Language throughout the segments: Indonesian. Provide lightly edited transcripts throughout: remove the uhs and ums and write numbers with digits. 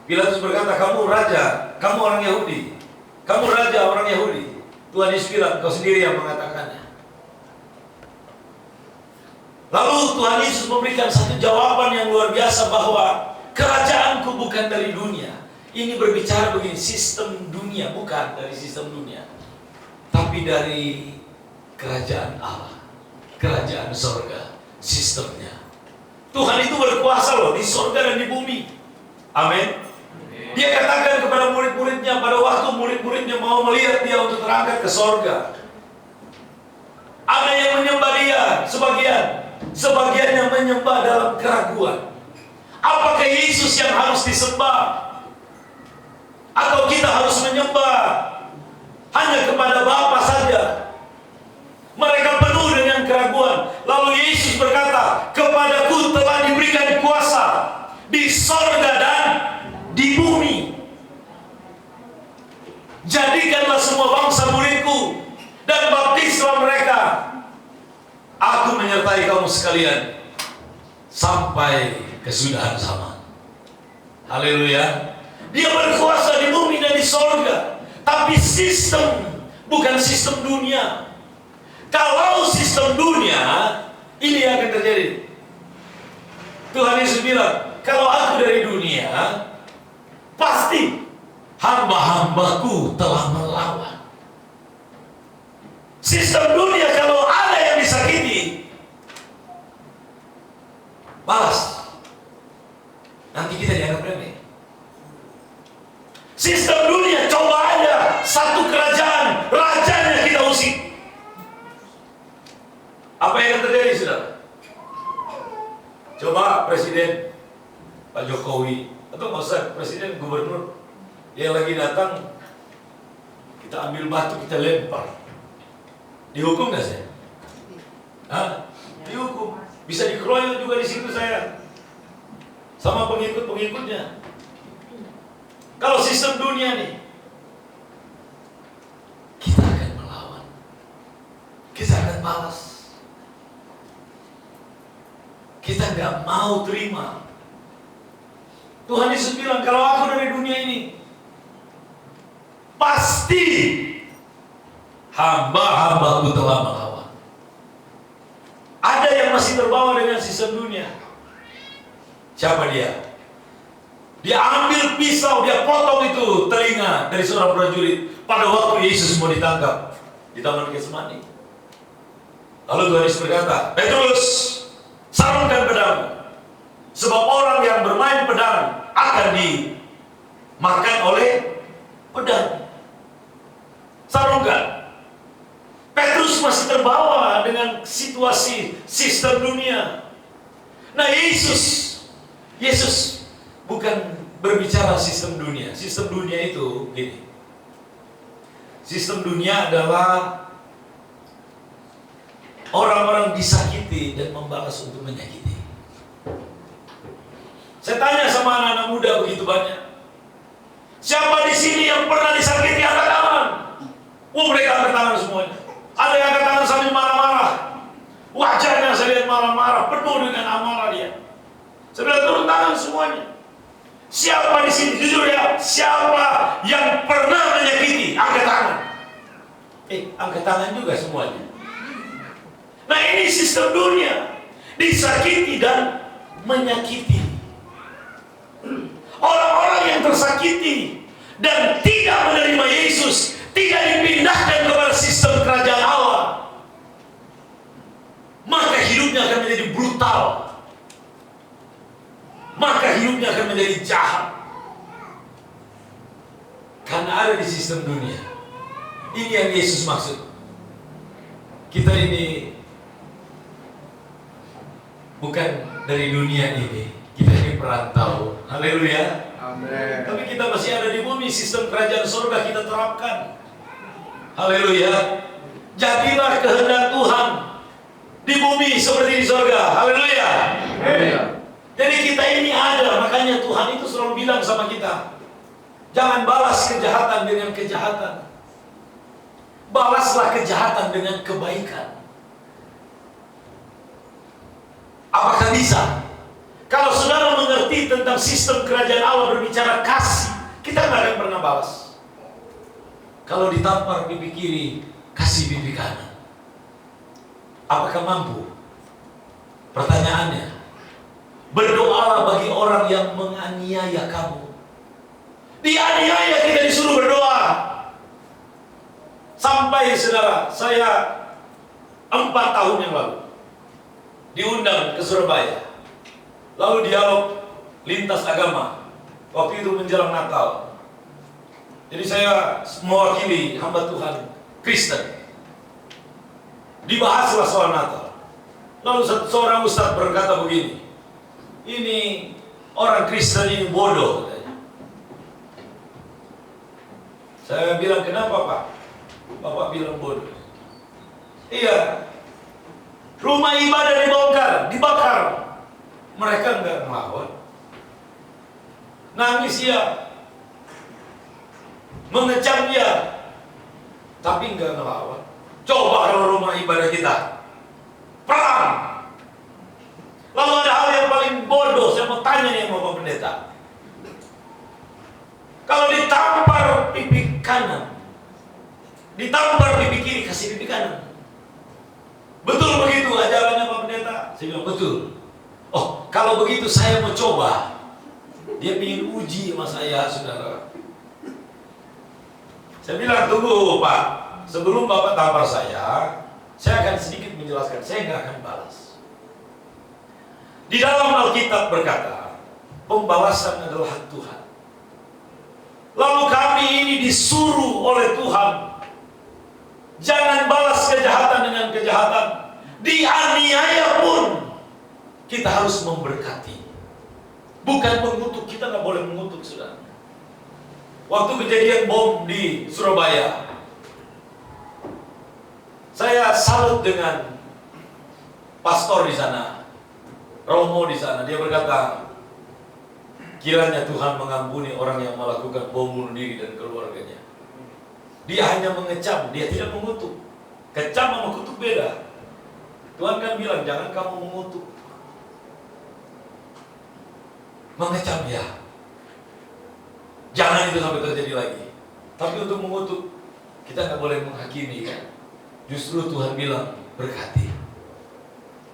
Pilatus berkata, kamu raja, kamu orang Yahudi. Kamu raja orang Yahudi. Tuhan Yesus bilang, kau sendiri yang mengatakannya. Lalu Tuhan Yesus memberikan satu jawaban yang luar biasa bahwa kerajaanku bukan dari dunia. Ini berbicara begini, sistem dunia, bukan dari sistem dunia, tapi dari kerajaan Allah, kerajaan sorga, sistemnya. Tuhan itu berkuasa loh di sorga dan di bumi. Amin. Dia katakan kepada murid-muridnya pada waktu murid-muridnya mau melihat dia untuk terangkat ke sorga. Ada yang menyembah dia, sebagian yang menyembah dalam keraguan. Apakah Yesus yang harus disembah? Atau kita harus menyembah hanya kepada Bapa saja? Mereka penuh dengan keraguan. Lalu Yesus berkata, kepadaku telah diberikan kuasa di sorga dan di bumi. Jadikanlah semua bangsa muridku dan baptislah mereka. Aku menyertai kamu sekalian sampai kesudahan zaman. Haleluya. Dia berkuasa di bumi dan di sorga. Tapi sistem bukan sistem dunia. Kalau sistem dunia, ini yang akan terjadi. Tuhan Yesus bilang, kalau aku dari dunia, pasti hamba-hambaku telah melawan. Sistem dunia kalau ada yang disakiti, balas. Nanti kita dianggap remeh. Sistem dunia, coba aja satu kerajaan, rajanya kita usik. Apa yang akan terjadi, saudara? Coba Presiden Pak Jokowi, atau nggak usah Presiden, Gubernur, yang lagi datang, kita ambil batu, kita lempar. Dihukum nggak saya? Hah? Dihukum. Bisa dikeroyok juga di situ saya. Sama pengikut-pengikutnya. Kalau sistem dunia nih, kita akan melawan. Kita akan balas. Kita nggak mau terima. Tuhan Yesus bilang, kalau aku dari dunia ini, pasti hamba-hambaku telah melawan. Ada yang masih terbawa dengan sistem dunia. Siapa dia? Dia ambil pisau, dia potong itu telinga dari seorang prajurit pada waktu Yesus mau ditangkap di Taman Getsemani. Lalu Tuhan Yesus berkata, Petrus, sarungkan pedang, sebab orang yang bermain pedang akan dimakan oleh pedang. Sarungkan. Petrus masih terbawa dengan situasi sistem dunia. Nah, Yesus bukan berbicara sistem dunia. Sistem dunia itu gini. Sistem dunia adalah orang-orang disakiti dan membalas untuk menyakiti. Saya tanya sama anak-anak muda begitu banyak. Siapa di sini yang pernah disakiti? Angkat tangan. Mereka angkat tangan semuanya. Ada yang angkat tangan sambil marah-marah. Wajahnya saya lihat marah-marah, penuh dengan amarah dia. Saya bilang turun tangan semuanya. Siapa di sini, jujur ya, siapa yang pernah menyakiti? Angkat tangan. Angkat tangan juga semuanya. Nah, ini sistem dunia, disakiti dan menyakiti. Orang-orang yang tersakiti dan tidak menerima Yesus, tidak dipindahkan kepada sistem kerajaan Allah, maka hidupnya akan menjadi brutal, maka hidupnya akan menjadi jahat, karena ada di sistem dunia. Ini yang Yesus maksud. Kita ini bukan dari dunia ini, kita ini perantau. Haleluya. Amin. Tapi kita masih ada di bumi, sistem kerajaan surga kita terapkan. Haleluya. Jadilah kehendak Tuhan di bumi seperti di surga. Haleluya. Amin. Jadi kita ini ada, makanya Tuhan itu selalu bilang sama kita, jangan balas kejahatan dengan kejahatan. Balaslah kejahatan dengan kebaikan. Apakah bisa? Kalau saudara mengerti mengerti tentang sistem kerajaan Allah berbicara kasih, kita nggak akan pernah balas. Kalau ditampar pipi kiri, kasih pipi kanan. Apakah mampu? Pertanyaannya, berdoalah bagi orang yang menganiaya kamu. Dianiaya kita disuruh berdoa. Sampai saudara, saya 4 tahun yang lalu diundang ke Surabaya, lalu dialog lintas agama. Waktu itu menjelang Natal. Jadi saya mewakili hamba Tuhan Kristen. Dibahaslah soal Natal. Lalu seorang ustaz berkata begini, ini orang Kristen ini bodoh. Saya bilang, kenapa Pak? Bapak bilang bodoh. Iya, rumah ibadah dibakar. Mereka enggak melawan. Nangis ya, mengecam dia, tapi enggak melawan. Coba kalau rumah ibadah kita perang. Lalu ada hal yang paling bodoh, saya mau tanya nih sama Pak Pendeta. Kalau ditampar pipi kanan, ditampar pipi kiri, kasih pipi kanan. Betul begitu ajarannya Pak Pendeta? Saya bilang betul. Oh, kalau begitu saya mau coba. Dia ingin uji sama saya, saudara. Saya bilang, tunggu Pak, sebelum Bapak tampar saya akan sedikit menjelaskan, saya nggak akan balas. Di dalam Alkitab berkata, pembalasan adalah hak Tuhan. Lalu kami ini disuruh oleh Tuhan, jangan balas kejahatan dengan kejahatan. Dianiaya pun kita harus memberkati, bukan mengutuk. Kita nggak boleh mengutuk, saudara. Waktu kejadian bom di Surabaya, saya salut dengan pastor di sana, Romo di sana. Dia berkata, kiranya Tuhan mengampuni orang yang melakukan bom bunuh diri dan keluarganya. Dia hanya mengecam, dia tidak mengutuk. Kecam sama kutuk beda. Tuhan kan bilang, jangan kamu mengutuk. Mengecam ya, jangan itu sampai terjadi lagi. Tapi untuk mengutuk, kita nggak boleh menghakimi kan. Justru Tuhan bilang, berkati.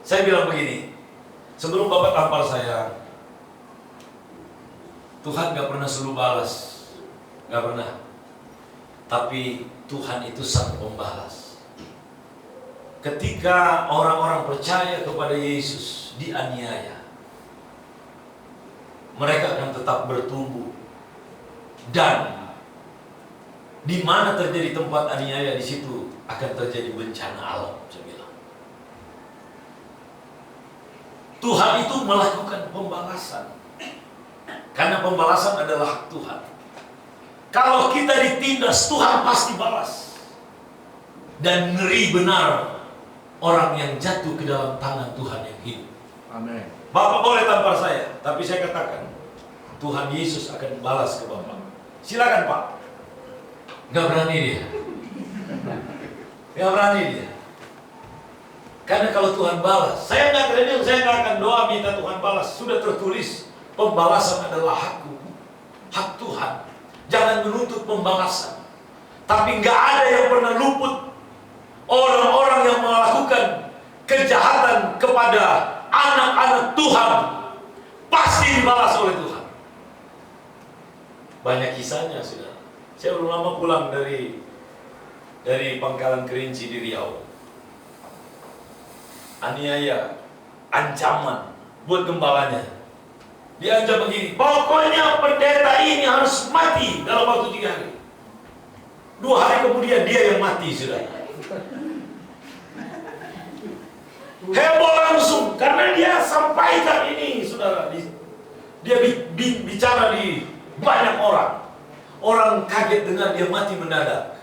Saya bilang begini, sebelum Bapak tampar saya, Tuhan gak pernah selalu balas, gak pernah. Tapi Tuhan itu sang pembalas. Ketika orang-orang percaya kepada Yesus dianiaya, mereka akan tetap bertumbuh. Dan di mana terjadi tempat aniaya, di situ akan terjadi bencana alam. Saya bilang, Tuhan itu melakukan pembalasan. Karena pembalasan adalah hak Tuhan. Kalau kita ditindas, Tuhan pasti balas. Dan ngeri benar orang yang jatuh ke dalam tangan Tuhan yang hidup. Amin. Bapak boleh tampar saya, tapi saya katakan, Tuhan Yesus akan balas ke Bapak. Silakan Pak. Gak berani dia. Gak berani dia. Karena kalau Tuhan balas, saya nggak akan doa minta Tuhan balas. Sudah tertulis, pembalasan adalah hakku, hak Tuhan. Jangan menuntut pembalasan. Tapi nggak ada yang pernah luput orang-orang yang melakukan kejahatan kepada anak-anak Tuhan pasti dibalas oleh Tuhan. Banyak kisahnya, saudara. Saya belum lama pulang dari Pangkalan Kerinci di Riau. Aniaya, ancaman buat gembalanya. Dia ancam begini, pokoknya pendeta ini harus mati dalam waktu 3 hari. 2 hari kemudian dia yang mati, saudara. Heboh langsung karena dia sampaikan ini, saudara. Dia bicara di banyak orang. Orang kaget dengar dia mati mendadak.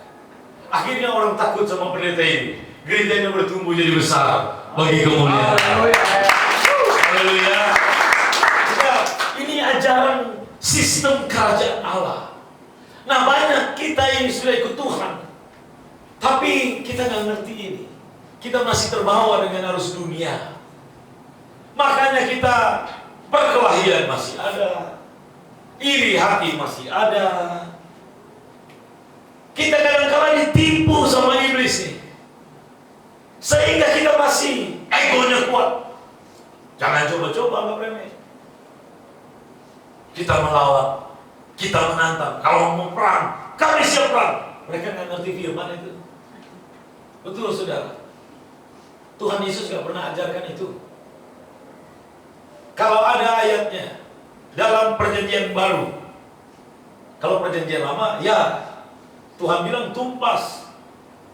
Akhirnya orang takut sama pendeta ini. Gerejanya bertumbuh jadi besar bagi kemuliaan. Haleluya. Ini ajaran sistem kerajaan Allah. Nah, banyak kita ini sudah ikut Tuhan, tapi kita nggak ngerti ini. Kita masih terbawa dengan arus dunia. Makanya kita perkelahian masih ada, iri hati masih ada. Kita kadang-kadang ditipu sama iblis nih, sehingga kita masih egonya kuat. Jangan coba-coba, nggak remeh. Kita melawan, kita menantang. Kalau mau perang, kami siap perang. Mereka nggak ngerti firman itu. Betul saudara. Tuhan Yesus nggak pernah ajarkan itu. Kalau ada ayatnya dalam perjanjian baru, kalau perjanjian lama, ya Tuhan bilang tumpas.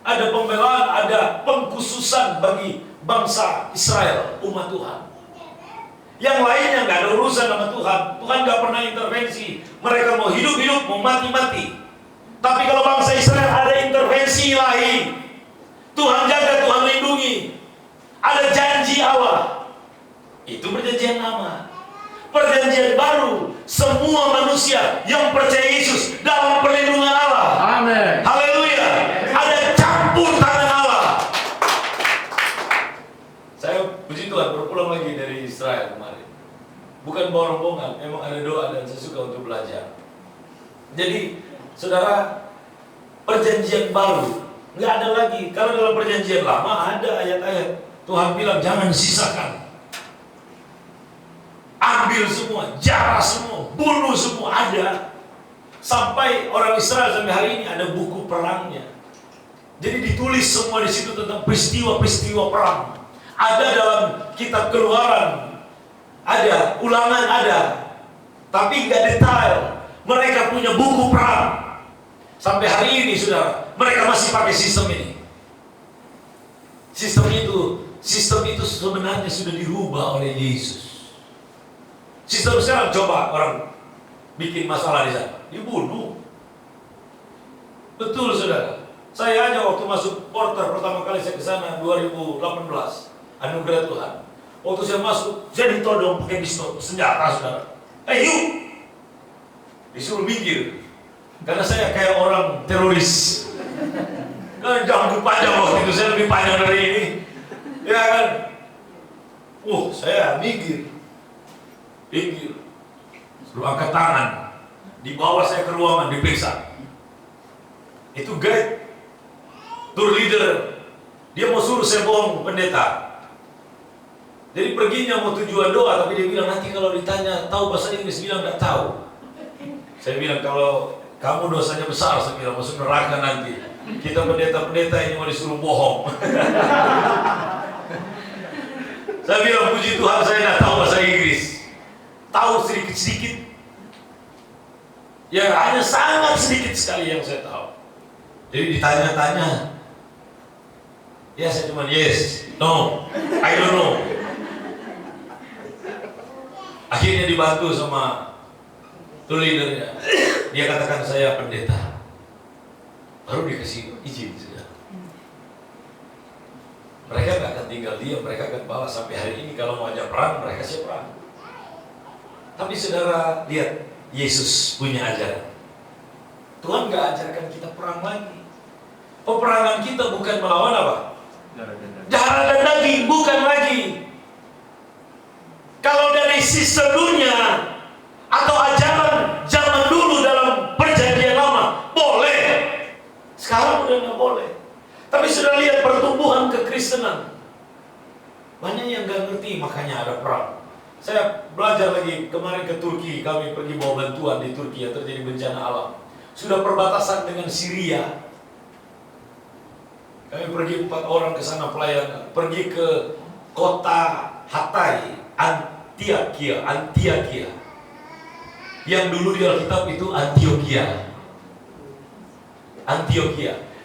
Ada pembelaan, ada pengkhususan bagi bangsa Israel, umat Tuhan. Yang lainnya nggak ada urusan sama Tuhan. Tuhan nggak pernah intervensi. Mereka mau hidup-hidup, mau mati-mati. Tapi kalau bangsa Israel ada intervensi ilahi. Tuhan jaga, Tuhan lindungi. Ada janji Allah. Itu perjanjian lama. Perjanjian baru, semua manusia yang percaya Yesus dalam perlindungan Allah. Amin. Haleluya. Ada campur tangan Allah. Saya puji Tuhan berpulang lagi dari Israel kemarin. Bukan bohong-bohongan, memang ada doa dan saya suka untuk belajar. Jadi, saudara, perjanjian baru nggak ada lagi. Kalau dalam perjanjian lama ada ayat-ayat Tuhan bilang jangan sisakan. Ambil semua, jarah semua, bunuh semua, ada. Sampai orang Israel sampai hari ini ada buku perangnya. Jadi ditulis semua di situ tentang peristiwa-peristiwa perang. Ada dalam kitab Keluaran, ada Ulangan, ada. Tapi nggak detail. Mereka punya buku perang. Sampai hari ini, saudara, mereka masih pakai sistem ini. Sistem itu sebenarnya sudah dirubah oleh Yesus. Sistem sekarang coba orang bikin masalah di sana, dibunuh. Betul saudara. Saya aja waktu masuk Porter pertama kali saya ke sana 2018, anugerah Tuhan. Waktu saya masuk, saya ditodong pakai pistol, senjata saudara. Yuk, disuruh minggir. Karena saya kayak orang teroris. Kan jangan panjang waktu itu, saya lebih panjang dari ini. Ya kan? Saya minggir. Suruh angkat tangan, dibawa saya ke ruangan, diperiksa. Itu guide, tour leader, dia mau suruh saya bohong pendeta. Jadi perginya mau tujuan doa, tapi dia bilang nanti kalau ditanya tahu bahasa Inggris, bilang nggak tahu. Saya bilang kalau kamu dosanya besar, saya bilang masuk neraka nanti. Kita pendeta-pendeta ini mau disuruh bohong. Saya bilang puji Tuhan saya nggak tahu bahasa Inggris. Tahu sedikit-sedikit. Ya hanya sangat sedikit sekali yang saya tahu. Jadi ditanya-tanya. Ya saya cuma yes, no, I don't know. Akhirnya dibantu sama tour leadernya. Dia katakan saya pendeta. Baru dikasih izin sudah. Mereka gak akan tinggal diam, mereka akan bawa sampai hari ini. Kalau mau ajak perang, mereka siap perang. Tapi saudara, lihat, Yesus punya ajaran. Tuhan gak ajarkan kita perang lagi. Peperangan kita bukan melawan apa? Darah dan daging, bukan lagi. Kalau dari sistem dunia atau ajaran zaman dulu dalam perjanjian lama, boleh. Sekarang udah gak boleh. Tapi sudah lihat pertumbuhan kekristenan. Banyak yang gak ngerti, makanya ada perang. Saya belajar lagi kemarin ke Turki, kami pergi bawa bantuan di Turki yang terjadi bencana alam. Sudah perbatasan dengan Syria. Kami pergi 4 orang ke sana pelayanan, pergi ke kota Hatay, Antioquia. Yang dulu di Alkitab itu Antioquia.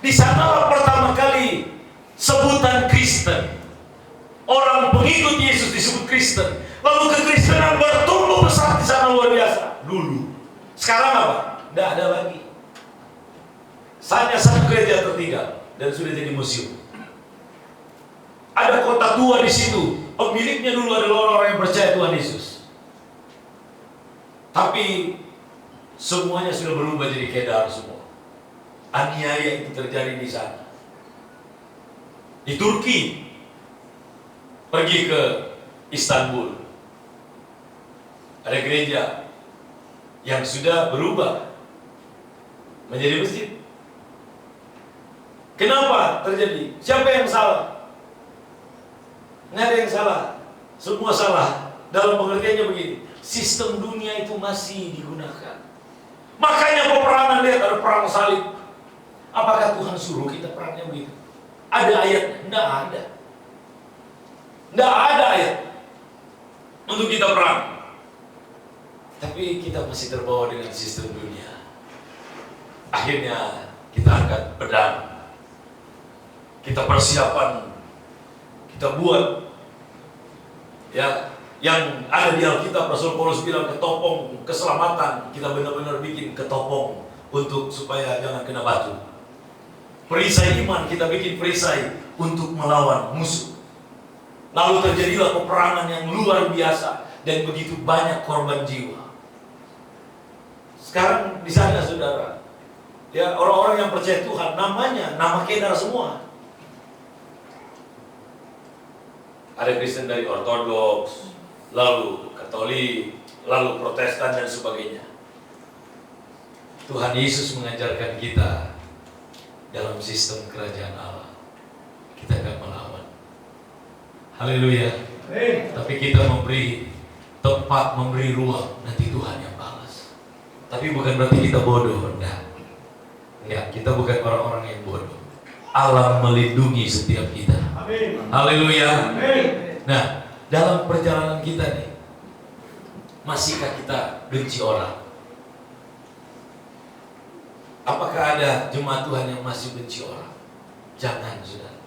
Di sana pertama kali sebutan Kristen. Orang pengikut Yesus disebut Kristen. Lalu kekristenan bertumbuh besar di sana luar biasa dulu. Sekarang apa? Tidak ada lagi. Hanya satu gereja tertinggal dan sudah jadi museum. Ada kota tua di situ. Pemiliknya dulu adalah orang-orang yang percaya Tuhan Yesus. Tapi semuanya sudah berubah jadi Kedar semua. Aniaya itu terjadi di sana. Di Turki, pergi ke Istanbul. Ada gereja yang sudah berubah menjadi masjid. Kenapa terjadi? Siapa yang salah? Nggak ada yang salah. Semua salah. Dalam pengertiannya begini, sistem dunia itu masih digunakan. Makanya peperangan, lihat ada perang salib. Apakah Tuhan suruh kita perangnya begitu? Ada ayat? Nggak ada. Nggak ada ayat untuk kita perang. Tapi kita masih terbawa dengan sistem dunia. Akhirnya kita angkat pedang, kita persiapan, kita buat ya yang ada di Alkitab. Rasul Paulus bilang ketopong keselamatan, kita benar-benar bikin ketopong untuk supaya jangan kena batu. Perisai iman, kita bikin perisai untuk melawan musuh. Lalu terjadilah peperangan yang luar biasa dan begitu banyak korban jiwa. Sekarang di sana saudara, ya orang-orang yang percaya Tuhan, namanya nama Kedar semua. Ada Kristen dari Ortodoks, lalu Katolik, lalu Protestan dan sebagainya. Tuhan Yesus mengajarkan kita dalam sistem kerajaan Allah, kita akan melawan. Haleluya. Tapi kita memberi tempat, memberi ruang, nanti Tuhan yang balas. Tapi bukan berarti kita bodoh, enggak. Kita bukan orang-orang yang bodoh. Allah melindungi setiap kita. Amin. Haleluya. Amin. Nah, dalam perjalanan kita nih, masihkah kita benci orang? Apakah ada jemaat Tuhan yang masih benci orang? Jangan, saudara.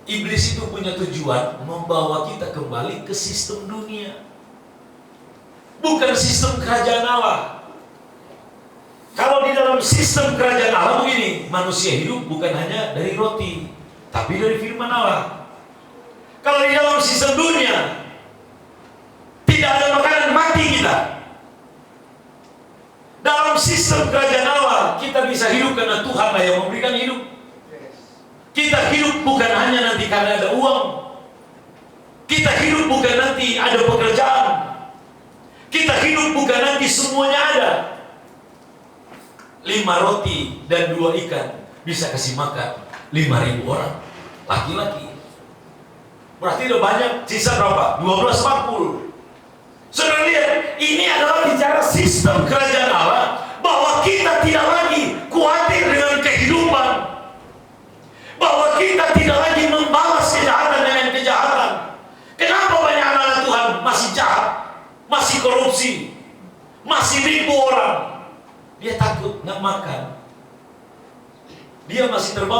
Iblis itu punya tujuan membawa kita kembali ke sistem dunia, bukan sistem kerajaan Allah. Kalau di dalam sistem kerajaan Allah begini, manusia hidup bukan hanya dari roti, tapi dari firman Allah. Kalau di dalam sistem dunia, tidak ada makanan, mati kita. Dalam sistem kerajaan Allah, kita bisa hidup karena Tuhanlah yang memberikan hidup. Kita hidup bukan hanya nanti karena ada uang. Kita hidup bukan nanti ada pekerjaan. Kita hidup bukan nanti semuanya ada. 5 roti dan 2 ikan bisa kasih makan 5.000 orang laki-laki. Berarti udah banyak, sisa berapa? 12.40. Saudara lihat, ini adalah bicara sistem kerajaan Allah, bahwa kita tidak lagi khawatir dengan kehidupan, bahwa kita tidak lagi membalas kejahatan dengan kejahatan. Kenapa banyak anak Tuhan masih jahat, masih korupsi, masih nipu orang? Dia takut nggak makan, dia masih terbawa